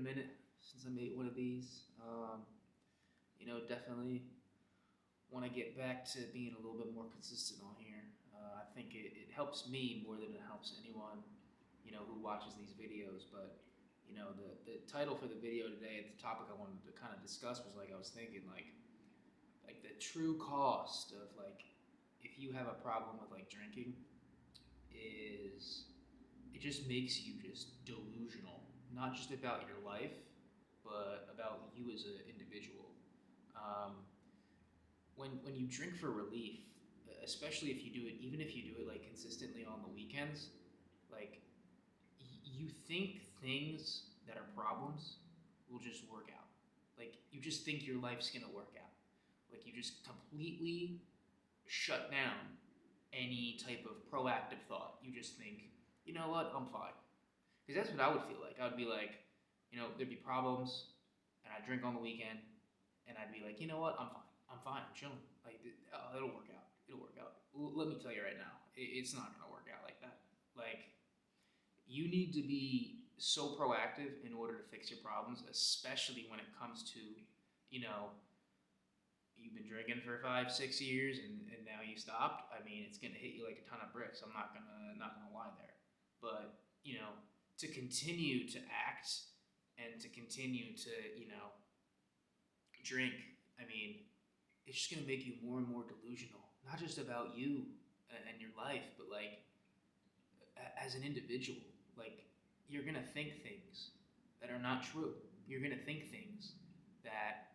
minute since I made one of these. Definitely want to get back to being a little bit more consistent on here. I think it helps me more than it helps anyone, who watches these videos. But, the title for the video today, the topic I wanted to kind of discuss was I was thinking like the true cost of if you have a problem with drinking is it just makes you just delusional, not just about your life, but about you as an individual. When you drink for relief, especially if you do it, even if you do it consistently on the weekends, you think things that are problems will just work out. You just think your life's gonna work out. You just completely shut down any type of proactive thought. You just think, you know what, I'm fine. Because that's what I would feel like. I would be there'd be problems, and I'd drink on the weekend, and I'd be like, you know what, I'm fine, I'm chilling. It'll work out. Let me tell you right now, it's not gonna work out like that. You need to be so proactive in order to fix your problems, especially when it comes to, you've been drinking for 5-6 years and now you stopped. I mean, it's gonna hit you like a ton of bricks. I'm not gonna lie there. But, to continue to act and to continue to, drink, I mean, it's just gonna make you more and more delusional. Not just about you and your life, but as an individual. You're gonna think things that are not true. You're gonna think things that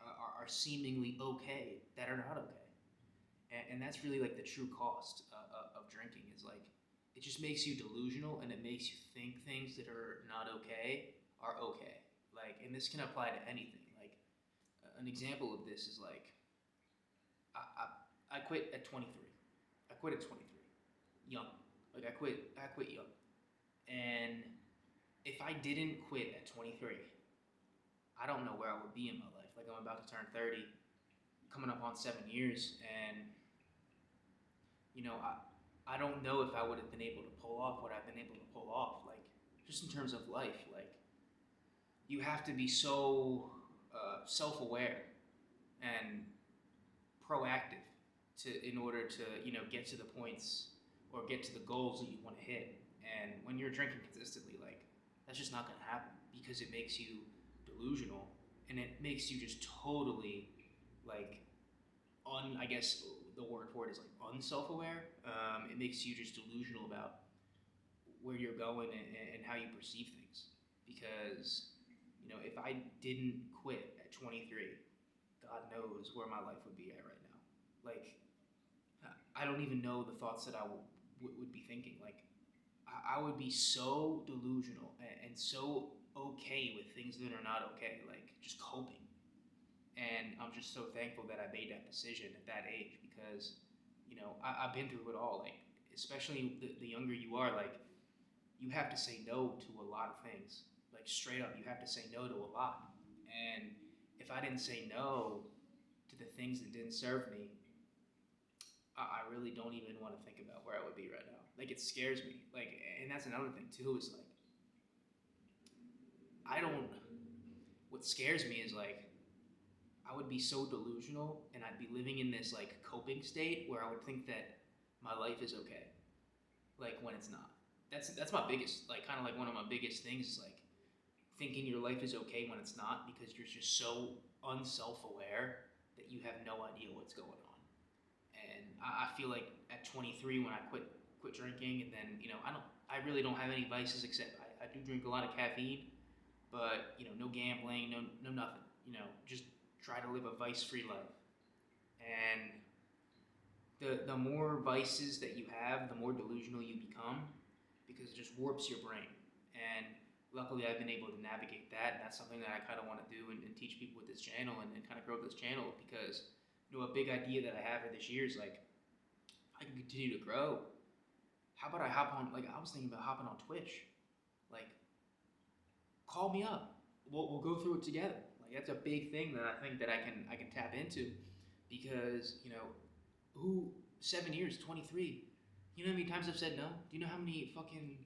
are seemingly okay that are not okay. And that's really the true cost of drinking is it just makes you delusional, and it makes you think things that are not okay are okay. And this can apply to anything. An example of this is I quit at 23. I quit at 23, young. I quit young. And if I didn't quit at 23, I don't know where I would be in my life. I'm about to turn 30, coming up on 7 years, and I don't know if I would have been able to pull off what I've been able to pull off. Just in terms of life, you have to be so self-aware and proactive in order to get to the points or get to the goals that you want to hit. And when you're drinking consistently, that's just not going to happen, because it makes you delusional, and it makes you just totally I guess the word for it is unself-aware. It makes you just delusional about where you're going and how you perceive things. Because if I didn't quit at 23, God knows where my life would be at right now. I don't even know the thoughts that I would be thinking. I would be so delusional and so okay with things that are not okay, just coping. And I'm just so thankful that I made that decision at that age, because, I've been through it all. Especially the younger you are, you have to say no to a lot of things. Straight up, you have to say no to a lot. And if I didn't say no to the things that didn't serve me, I really don't even want to think about where I would be right now. It scares me. And that's another thing too, is what scares me is I would be so delusional, and I'd be living in this coping state where I would think that my life is okay, when it's not. That's my biggest, kind of one of my biggest things is thinking your life is okay when it's not, because you're just so unself-aware that you have no idea what's going on. And I feel at 23 when I quit drinking, and then I really don't have any vices, except I do drink a lot of caffeine, but no gambling, no nothing. Just try to live a vice-free life. And the more vices that you have, the more delusional you become, because it just warps your brain. And luckily I've been able to navigate that, and that's something that I kind of want to do and teach people with this channel, and kind of grow this channel, because a big idea that I have for this year is I can continue to grow. How about I hop on, I was thinking about hopping on Twitch. Call me up. We'll go through it together. That's a big thing that I think that I can tap into, because 7 years, 23. You know how many times I've said no? Do you know how many fucking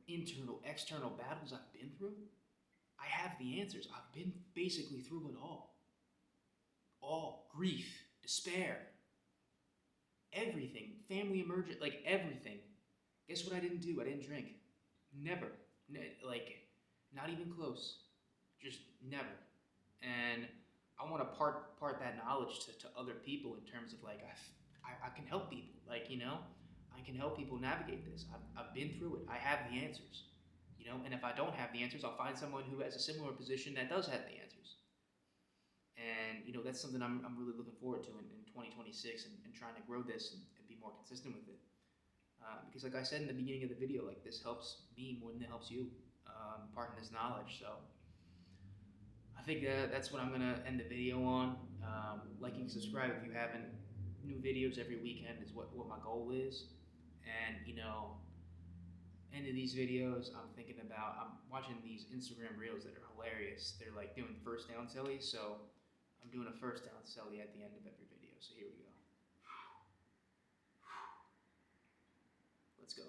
internal, external battles I've been through? I have the answers. I've been basically through it all grief, despair, everything, family emergent, like everything. Guess what I didn't do? I didn't drink. Never. Like, not even close. Just never. And I want to part that knowledge to other people in terms of like, I can help people. Like, you know, I can help people navigate this. I've been through it. I have the answers. You know, and if I don't have the answers, I'll find someone who has a similar position that does have the answers. And, you know, that's something I'm really looking forward to in 2026 and trying to grow this and be more consistent with it. Because like I said in the beginning of the video, like this helps me more than it helps you, imparting this knowledge. So I think that's what I'm going to end the video on. Like and subscribe if you haven't. New videos every weekend is what my goal is. And, you know, end of these videos, I'm watching these Instagram reels that are hilarious. They're like doing first down sellies, so I'm doing a first down selly at the end of every video. So here we go. Let's go.